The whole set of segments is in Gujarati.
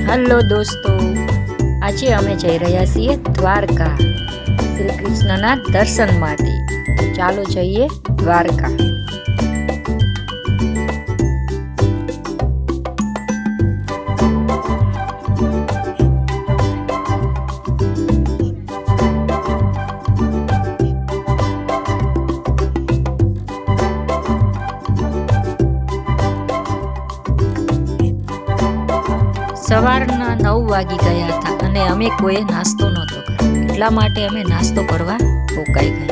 હેલો દોસ્તો, આજે અમે જઈ રહ્યા છીએ દ્વારકા શ્રી કૃષ્ણના દર્શન માટે. ચાલો જઈએ દ્વારકા. સવારના 9 વાગી ગયા હતા અને અમે કોઈએ નાસ્તો નહોતો કર્યો, એટલા માટે અમે નાસ્તો કરવા રોકાઈ ગયા.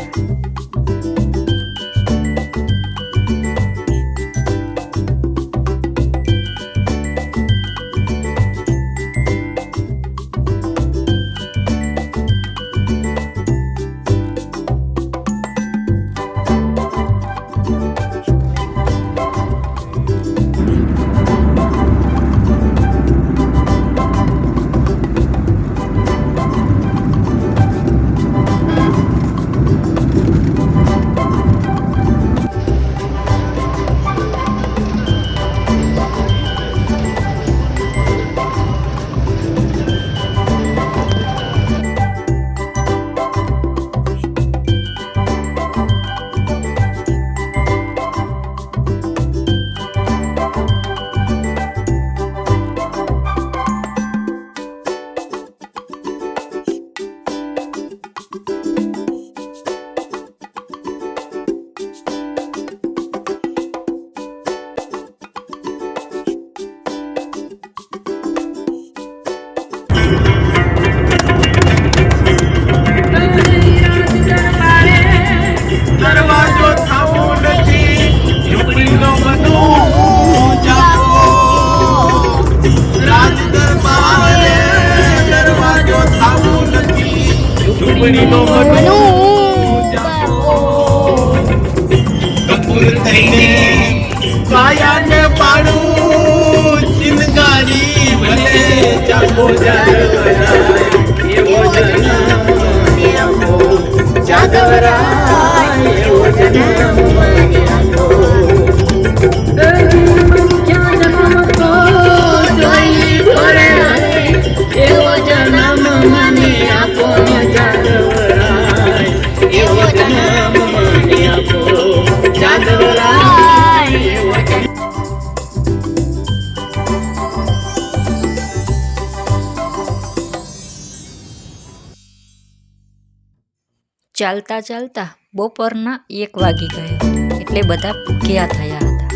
ચાલતા ચાલતા બપોરના 1 વાગી ગયો, એટલે બધા ભૂખ્યા થયા હતા.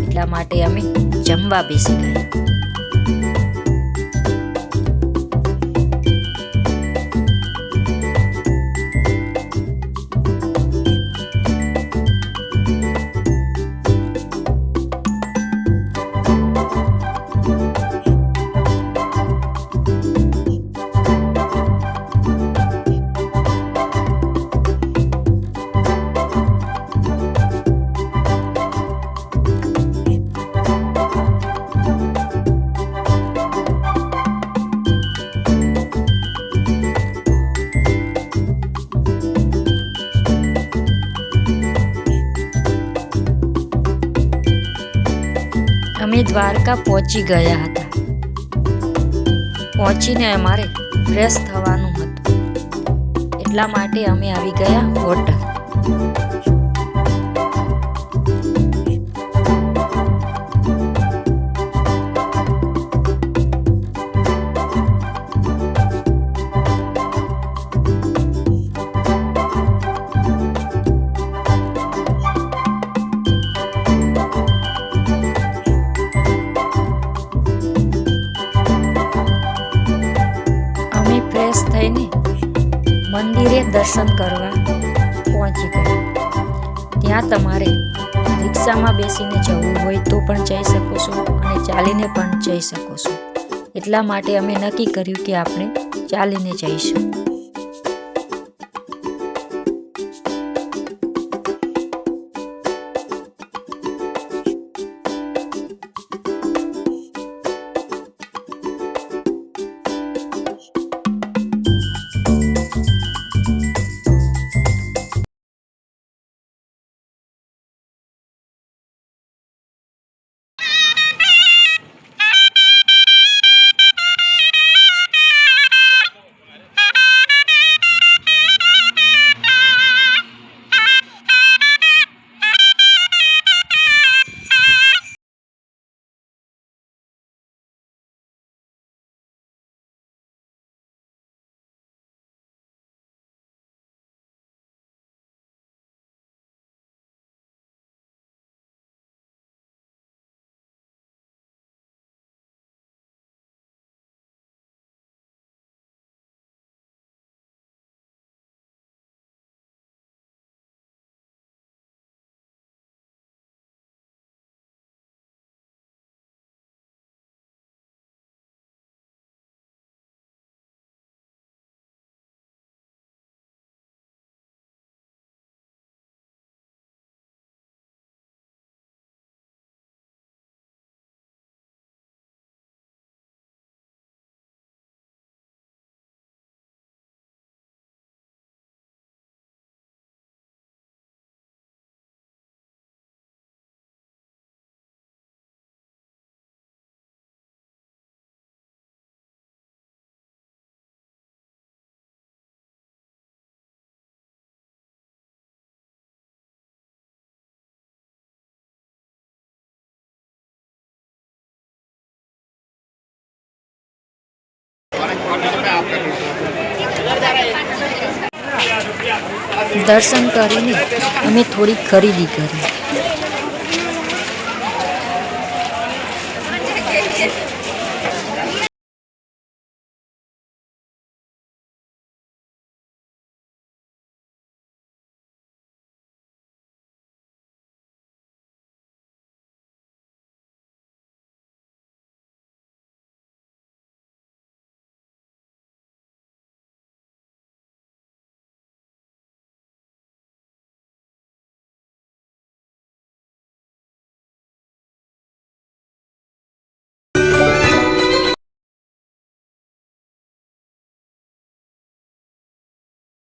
એટલા માટે અમે જમવા બેસી ગયા. અમે દ્વારકા પહોંચી ગયા હતા. પહોંચીને અમારે ફ્રેશ થવાનું હતું, એટલા માટે અમે આવી ગયા હોટલ. થઈને મંદિરે દર્શન કરવા પહોંચી ગયા. ત્યાં તમારે રિક્ષામાં બેસીને જવું હોય તો પણ જઈ શકો છો અને ચાલીને પણ જઈ શકો છો. એટલા માટે અમે નક્કી કર્યું કે આપણે ચાલીને જઈશું. દર્શન કરીને અમે થોડી ખરીદી કરી.